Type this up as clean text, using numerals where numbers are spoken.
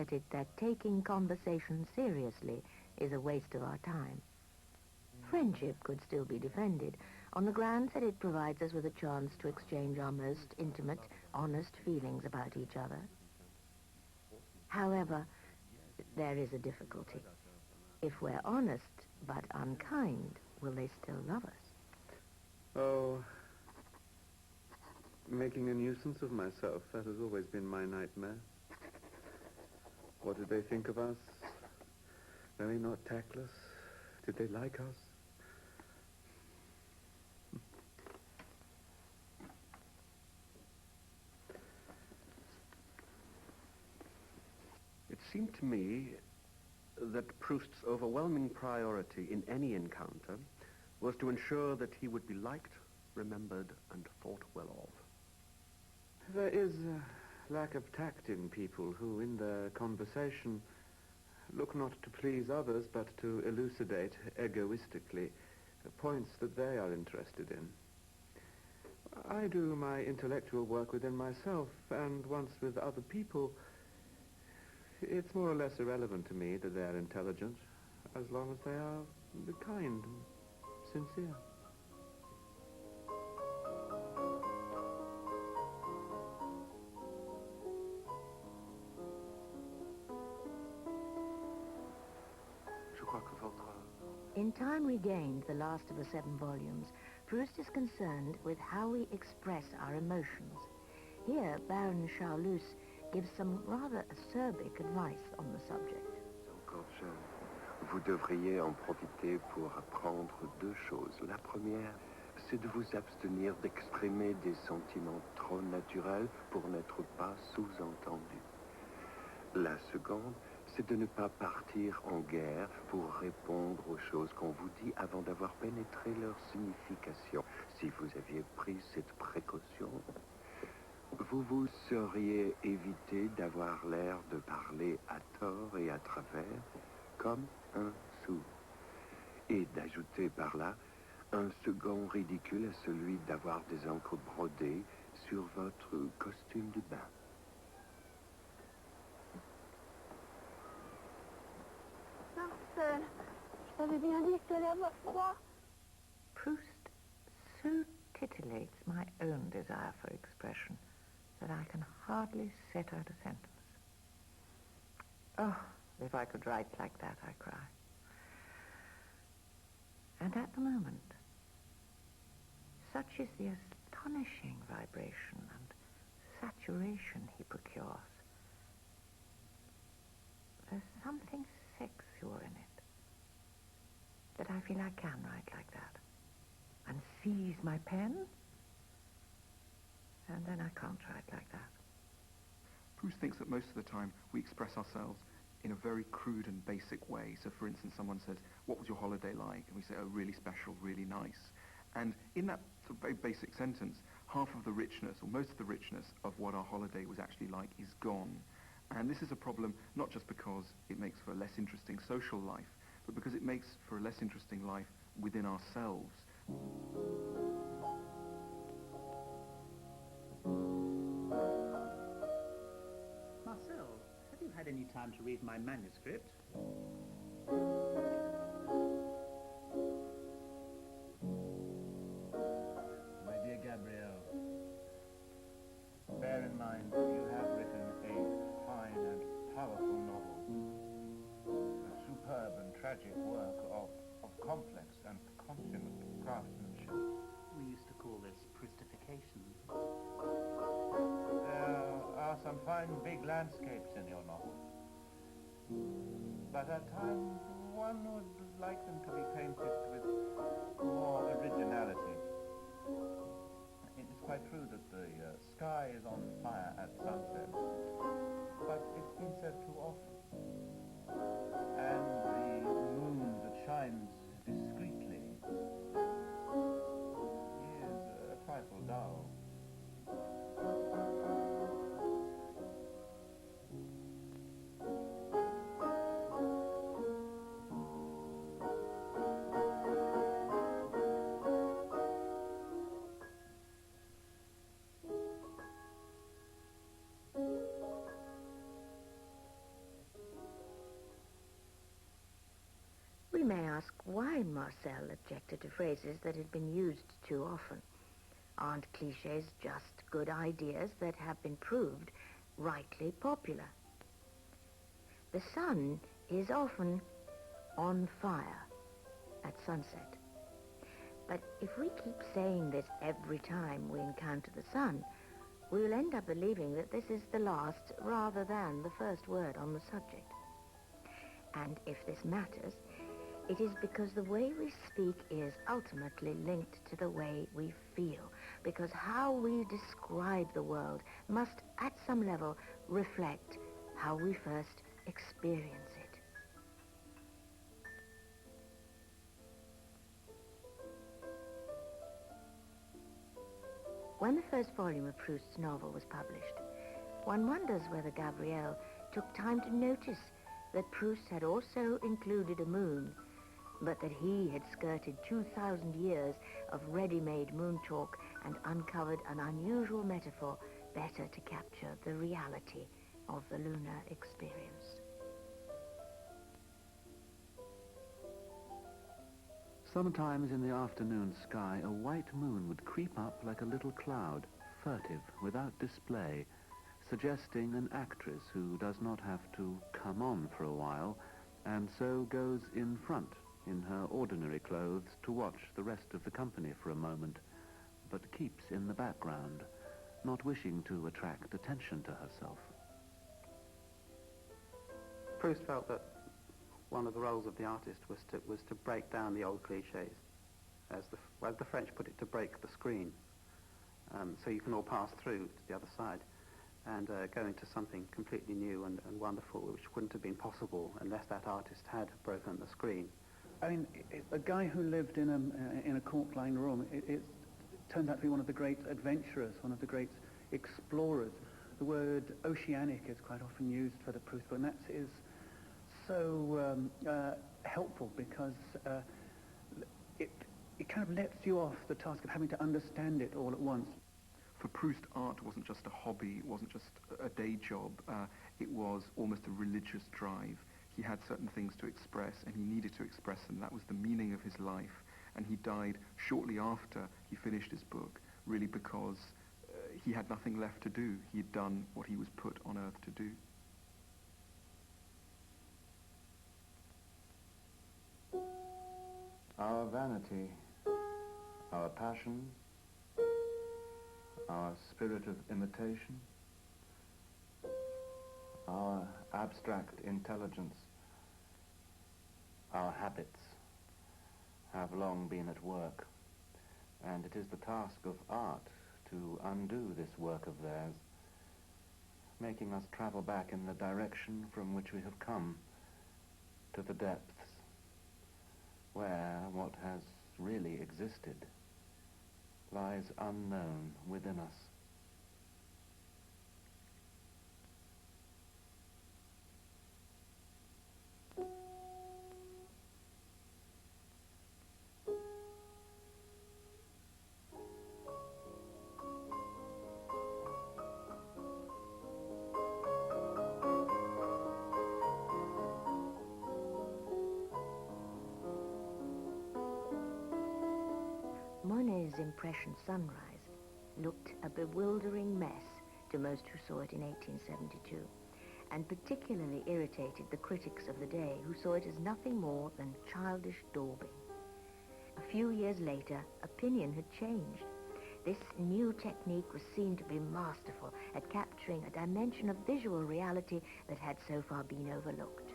admitted that taking conversation seriously is a waste of our time. Friendship could still be defended on the grounds that it provides us with a chance to exchange our most intimate, honest feelings about each other. However, there is a difficulty. If we're honest but unkind, will they still love us? Oh, making a nuisance of myself, that has always been my nightmare. What did they think of us? Were we not tactless? Did they like us? It seemed to me that Proust's overwhelming priority in any encounter was to ensure that he would be liked, remembered, and thought well of. There is a lack of tact in people who, in their conversation, look not to please others, but to elucidate egoistically points that they are interested in. I do my intellectual work within myself, and once with other people, it's more or less irrelevant to me that they are intelligent, as long as they are kind and sincere. In Time Regained, the last of the 7 volumes, Proust is concerned with how we express our emotions. Here, Baron Charlus gives some rather acerbic advice on the subject. Encore jeune, vous devriez en profiter pour apprendre 2 choses. La première, c'est de vous abstenir d'exprimer des sentiments trop naturels pour n'être pas sous-entendus. La seconde, c'est de ne pas partir en guerre pour répondre aux choses qu'on vous dit avant d'avoir pénétré leur signification. Si vous aviez pris cette précaution, vous vous seriez évité d'avoir l'air de parler à tort et à travers comme un sourd. Et d'ajouter par là un second ridicule à celui d'avoir des encres brodées sur votre costume de bain. Marcel, je t'avais bien dit que tu allais avoir froid. Proust so titillates my own desire for expression that I can hardly set out a sentence. Oh, if I could write like that, I cry. And at the moment, such is the astonishing vibration and saturation he procures. There's something sexual in it, that I feel I can write like that, and seize my pen, and then I can't write like that. Proust thinks that most of the time we express ourselves in a very crude and basic way. So for instance, someone says, what was your holiday like? And we say, oh, really special, really nice. And in that sort of very basic sentence, half of the richness, or most of the richness of what our holiday was actually like is gone. And this is a problem not just because it makes for a less interesting social life, but because it makes for a less interesting life within ourselves. Marcel, have you had any time to read my manuscript? My dear Gabrielle, bear in mind you have written a fine and powerful novel, a superb and tragic work of complex and consummate craftsmanship. We used to call this Proustification. There are some fine big landscapes in your novel, but at times one would like them to be painted with more originality. It's quite true that the sky is on fire at sunset, but it's been said too often. And the moon that shines discreetly is a trifle dull. ask why Marcel objected to phrases that had been used too often. Aren't clichés just good ideas that have been proved rightly popular? The sun is often on fire at sunset. But if we keep saying this every time we encounter the sun, we will end up believing that this is the last rather than the first word on the subject. And if this matters, it is because the way we speak is ultimately linked to the way we feel, because how we describe the world must, at some level, reflect how we first experience it. When the first volume of Proust's novel was published, one wonders whether Gabrielle took time to notice that Proust had also included a moon, but that he had skirted 2,000 years of ready-made moon talk and uncovered an unusual metaphor better to capture the reality of the lunar experience. Sometimes in the afternoon sky, a white moon would creep up like a little cloud, furtive, without display, suggesting an actress who does not have to come on for a while, and so goes in front in her ordinary clothes to watch the rest of the company for a moment, but keeps in the background, not wishing to attract attention to herself. Proust felt that one of the roles of the artist was to break down the old clichés, as the French put it, to break the screen, so you can all pass through to the other side and go into something completely new and wonderful, which wouldn't have been possible unless that artist had broken the screen. I mean, a guy who lived in a cork-lined room, it turned out to be one of the great adventurers, one of the great explorers. The word oceanic is quite often used for the Proust book, and that is so helpful because it kind of lets you off the task of having to understand it all at once. For Proust, art wasn't just a hobby, it wasn't just a day job, it was almost a religious drive. He had certain things to express, and he needed to express them. That was the meaning of his life, and he died shortly after he finished his book, really because he had nothing left to do. He had done what he was put on earth to do. Our vanity, our passion, our spirit of imitation, our abstract intelligence, our habits have long been at work, and it is the task of art to undo this work of theirs, making us travel back in the direction from which we have come, to the depths, where what has really existed lies unknown within us. Monet's impression Sunrise looked a bewildering mess to most who saw it in 1872, and particularly irritated the critics of the day who saw it as nothing more than childish daubing. A few years later, opinion had changed. This new technique was seen to be masterful at capturing a dimension of visual reality that had so far been overlooked.